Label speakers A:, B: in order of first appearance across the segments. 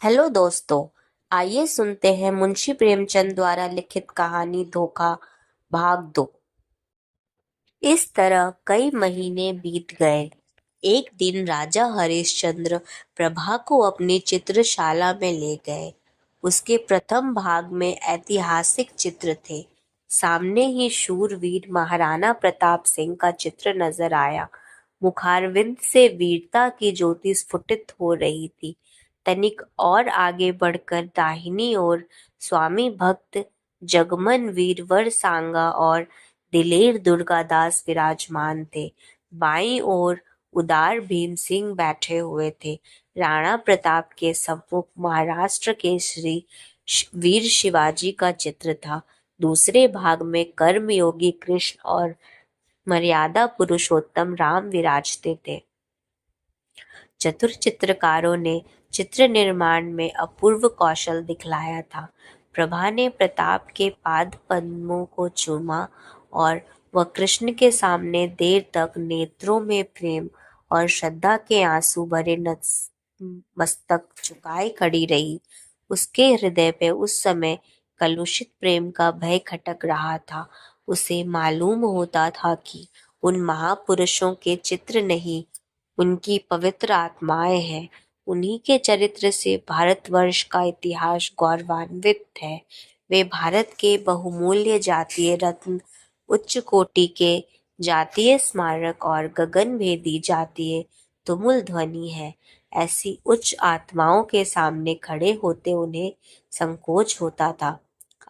A: Hello दोस्तों। आइए सुनते हैं मुंशी प्रेमचंद द्वारा लिखित कहानी धोखा भाग 2। इस तरह कई महीने बीत गए। एक दिन राजा हरिश्चंद्र प्रभा को अपनी चित्रशाला में ले गए। उसके प्रथम भाग में ऐतिहासिक चित्र थे। सामने ही शूरवीर महाराणा प्रताप सिंह का चित्र नजर आया। मुखारविंद से वीरता की ज्योति स्फुटित हो रही थी। तनिक और आगे बढ़कर दाहिनी ओर स्वामी भक्त जगमन वीरवर सांगा और दिलेर दुर्गादास विराजमान थे। बाईं ओर उदार भीम सिंह बैठे हुए थे। राणा प्रताप के सम्मुख महाराष्ट्र के वीर शिवाजी का चित्र था। दूसरे भाग में कर्मयोगी कृष्ण और मर्यादा पुरुषोत्तम राम विराजते थे। चतुर चित्रकारों ने चित्र निर्माण में अपूर्व कौशल दिखलाया था। प्रभा ने प्रताप के पाद पद्मों को चूमा और वह कृष्ण के सामने देर तक नेत्रों में प्रेम और श्रद्धा के आंसू भरे मस्तक झुकाए खड़ी रही। उसके हृदय पे उस समय कलुषित प्रेम का भय खटक रहा था। उसे मालूम होता था कि उन महापुरुषों के चित्र नहीं, उनकी पवित्र आत्माएं हैं। उन्हीं के चरित्र से भारतवर्ष का इतिहास गौरवान्वित है। वे भारत के बहुमूल्य जातीय रत्न, उच्च कोटि के जातीय स्मारक और गगनभेदी जातीय तुमुल ध्वनि है। ऐसी उच्च आत्माओं के सामने खड़े होते उन्हें संकोच होता था।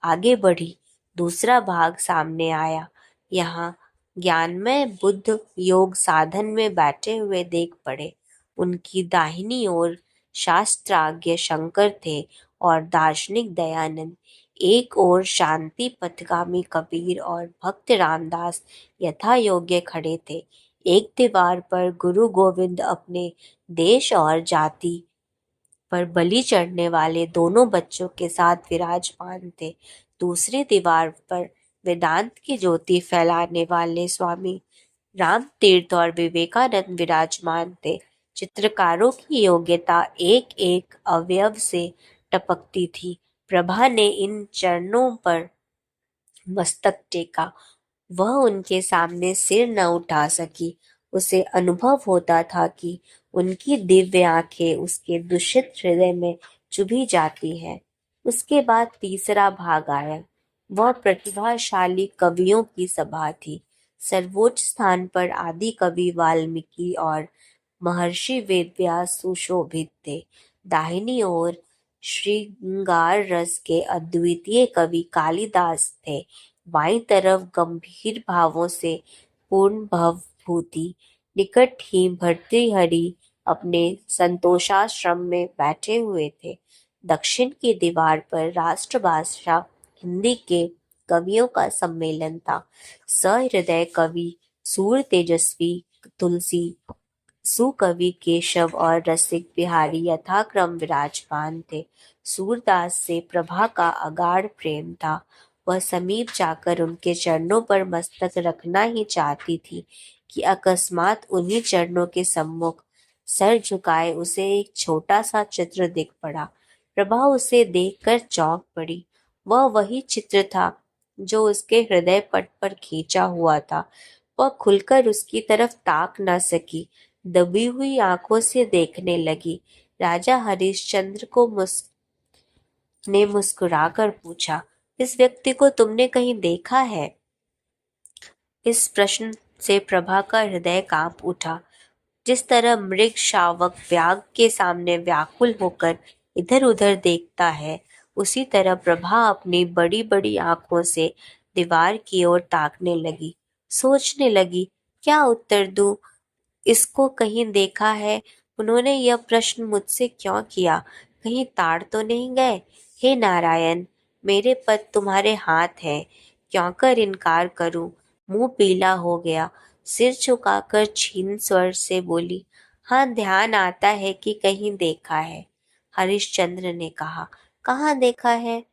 A: आगे बढ़ी। दूसरा भाग सामने आया। यहाँ ज्ञानमय बुद्ध योग साधन में बैठे हुए देख पड़े। उनकी दाहिनी ओर शास्त्राज्ञ शंकर थे और दार्शनिक दयानंद। एक ओर शांति पथगामी कबीर और भक्त रामदास यथा योग्य खड़े थे। एक दीवार पर गुरु गोविंद अपने देश और जाति पर बलि चढ़ने वाले दोनों बच्चों के साथ विराजमान थे। दूसरी दीवार पर वेदांत की ज्योति फैलाने वाले स्वामी राम तीर्थ और विवेकानंद विराजमान थे। चित्रकारों की योग्यता एक एक अवयव से टपकती थी। प्रभा ने इन चरणों पर मस्तक टेका। वह उनके सामने सिर न उठा सकी। उसे अनुभव होता था कि उनकी दिव्य आंखें उसके दूषित हृदय में चुभी जाती हैं। उसके बाद तीसरा भाग आया। वह प्रतिभाशाली कवियों की सभा थी। सर्वोच्च स्थान पर आदि कवि वाल्मीकि और महर्षि वेदव्यास सुशोभित थे। दाहिनी ओर श्रृंगार रस के अद्वितीय कवि कालिदास थे। बाईं तरफ गंभीर भावों से पूर्ण भवभूति निकट ही भर्तृहरि अपने संतोषाश्रम में बैठे हुए थे। दक्षिण की दीवार पर राष्ट्रभाषा हिंदी के कवियों का सम्मेलन था। सहृदय कवि सूर तेजस्वी तुलसी, सुकवि केशव और रसिक बिहारी यथाक्रम विराजमान थे। सूरदास से प्रभा का अगाढ़ प्रेम था। वह समीप जाकर उनके चरणों पर मस्तक रखना ही चाहती थी कि अकस्मात उन्हीं चरणों के सम्मुख सर झुकाए उसे एक छोटा सा चित्र दिख पड़ा। प्रभा उसे देखकर चौंक पड़ी। वह वही चित्र था जो उसके हृदय पट पर खींचा हुआ था। वह खुलकर उसकी तरफ ताक न सकी। दबी हुई आंखों से देखने लगी। राजा हरिश्चंद्र ने मुस्कुराकर पूछा, इस व्यक्ति को तुमने कहीं देखा है? इस प्रश्न से प्रभा का हृदय कांप उठा। जिस तरह मृग शावक व्याघ्र के सामने व्याकुल होकर इधर उधर देखता है, उसी तरह प्रभा अपनी बड़ी बड़ी आंखों से दीवार की ओर ताकने लगी। सोचने लगी, क्या उत्तर दूं? इसको कहीं देखा है? उन्होंने यह प्रश्न मुझसे क्यों किया? कहीं ताड़ तो नहीं गए? हे नारायण, मेरे पद तुम्हारे हाथ हैं, क्यों कर इनकार करूं? मुंह पीला हो गया। सिर झुकाकर क्षीण स्वर से बोली, हाँ, ध्यान आता है कि कहीं देखा है। हरिश्चंद्र ने कहा, कहाँ देखा है?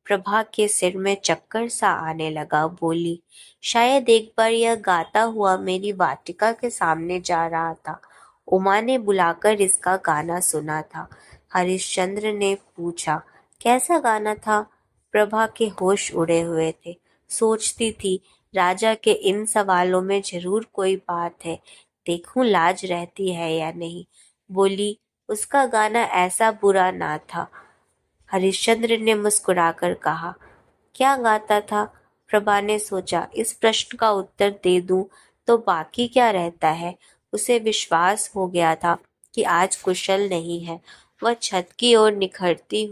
A: प्रभा के सिर में चक्कर सा आने लगा। बोली, शायद एक बार यह गाता हुआ मेरी वाटिका के सामने जा रहा था। उमा ने बुलाकर इसका गाना सुना था। हरिश्चंद्र ने पूछा, कैसा गाना था? प्रभा के होश उड़े हुए थे। सोचती थी, राजा के इन सवालों में जरूर कोई बात है, देखूं लाज रहती है या नहीं। बोली, उसका गाना ऐसा बुरा ना था। हरिश्चंद्र ने मुस्कुराकर कहा, क्या गाता था? प्रभा ने सोचा, इस प्रश्न का उत्तर दे दूं तो बाकी क्या रहता है। उसे विश्वास हो गया था कि आज कुशल नहीं है। वह छत की ओर निरखती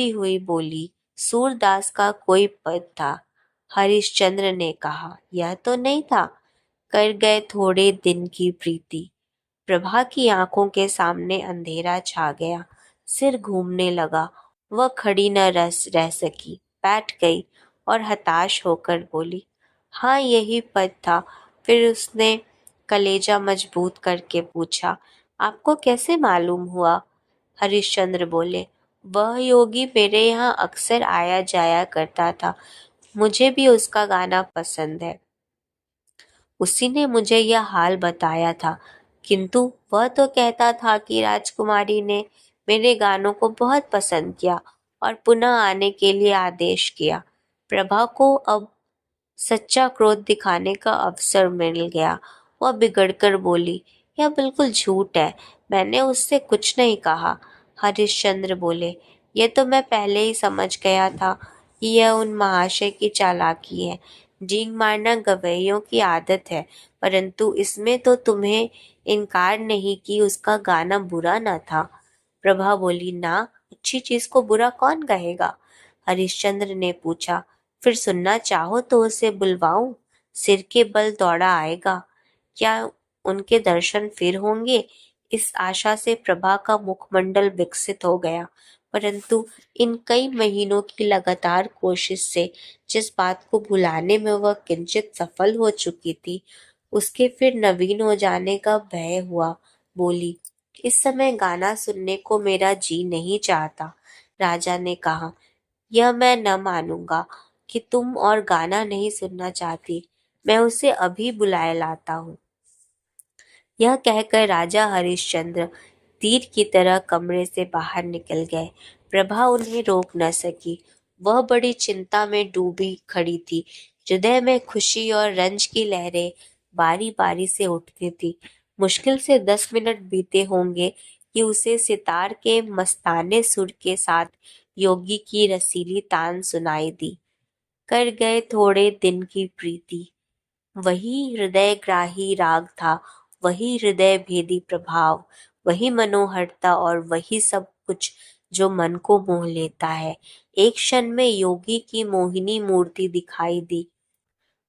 A: हुई बोली, सूरदास का कोई पद था। हरिश्चंद्र ने कहा, यह तो नहीं था। कर गए थोड़े दिन की प्रीति। प्रभा की आंखों के सामने अंधेरा छा गया, सिर घूमने लगा। वह खड़ी न रह सकी, बैठ गई और हताश होकर बोली, हाँ यही पद था। फिर उसने कलेजा मजबूत करके पूछा, आपको कैसे मालूम हुआ? हरिश्चंद्र बोले, वह योगी मेरे यहाँ अक्सर आया जाया करता था, मुझे भी उसका गाना पसंद है। उसी ने मुझे यह हाल बताया था, किंतु वह तो कहता था कि राजकुमारी ने मेरे गानों को बहुत पसंद किया और पुनः आने के लिए आदेश किया। प्रभा को अब सच्चा क्रोध दिखाने का अवसर मिल गया। वह बिगड़कर बोली, यह बिल्कुल झूठ है, मैंने उससे कुछ नहीं कहा। हरिश्चंद्र बोले, यह तो मैं पहले ही समझ गया था कि यह उन महाशय की चालाकी है। डींग मारना गवैयों की आदत है, परंतु इसमें तो तुम्हें इनकार नहीं कि उसका गाना बुरा न था। प्रभा बोली, ना, अच्छी चीज को बुरा कौन कहेगा? हरिश्चंद्र ने पूछा, फिर सुनना चाहो तो उसे बुलवाऊं? सिर के बल दौड़ा आएगा, क्या उनके दर्शन फिर होंगे? इस आशा से प्रभा का मुखमंडल विकसित हो गया, परंतु इन कई महीनों की लगातार कोशिश से जिस बात को भुलाने में वह किंचित सफल हो चुकी थी, उसके फिर नवीन हो जाने का भय हुआ। बोली, इस समय गाना सुनने को मेरा जी नहीं चाहता। राजा ने कहा, यह मैं न मानूंगा कि तुम और गाना नहीं सुनना चाहती। मैं उसे अभी बुलाए लाता हूँ। यह कहकर राजा हरिश्चंद्र तीर की तरह कमरे से बाहर निकल गए। प्रभा उन्हें रोक न सकी। वह बड़ी चिंता में डूबी खड़ी थी। हृदय में खुशी और रंज की लहरें बारी बारी से उठती थी। मुश्किल से 10 मिनट बीते होंगे कि उसे सितार के मस्ताने सुर के साथ योगी की रसीली तान सुनाई दी। कर गए थोड़े दिन की प्रीति। वही हृदयग्राही राग था, वही हृदय भेदी प्रभाव, वही मनोहरता और वही सब कुछ जो मन को मोह लेता है। एक क्षण में योगी की मोहिनी मूर्ति दिखाई दी।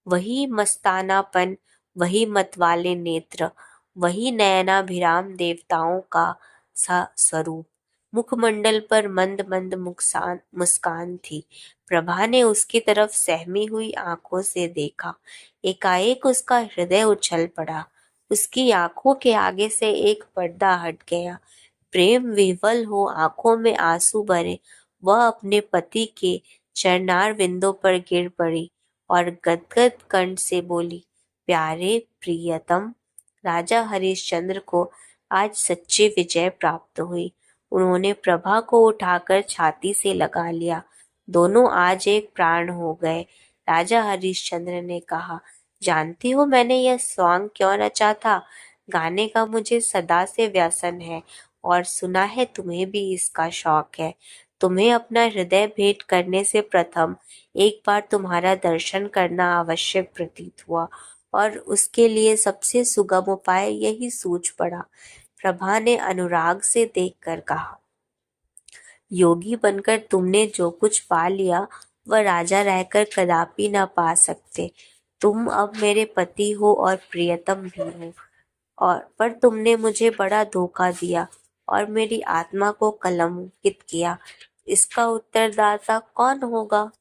A: वही मस्तानापन, वही मतवाले नेत्र, वही नयनाभिराम देवताओं का सा स्वरूप। मुखमंडल पर मंद मंद मुस्कान थी। प्रभा ने उसकी तरफ सहमी हुई आंखों से देखा। एकाएक उसका हृदय उछल पड़ा। उसकी आंखों के आगे से एक पर्दा हट गया। प्रेम विह्वल हो आंखों में आंसू भरे वह अपने पति के चरणार विंदों पर गिर पड़ी और गदगद कंठ से बोली, प्यारे प्रियतम। राजा हरिश्चंद्र को आज सच्ची विजय प्राप्त हुई। उन्होंने प्रभा को उठाकर छाती से लगा लिया। दोनों आज एक प्राण हो गए। राजा हरिश्चंद्र ने कहा, जानती हो मैंने यह सॉन्ग क्यों रचा था? गाने का मुझे सदा से व्यसन है और सुना है तुम्हें भी इसका शौक है। तुम्हें अपना हृदय भेंट करने से प्रथम एक बार तुम्हारा दर्शन करना आवश्यक प्रतीत हुआ और उसके लिए सबसे सुगम उपाय यही सूझ पड़ा। प्रभा ने अनुराग से देखकर कहा, योगी बनकर तुमने जो कुछ पा लिया वह राजा रहकर कदापि न पा सकते। तुम अब मेरे पति हो और प्रियतम भी हो, और पर तुमने मुझे बड़ा धोखा दिया और मेरी आत्मा को कलंकित किया। इसका उत्तरदाता कौन होगा?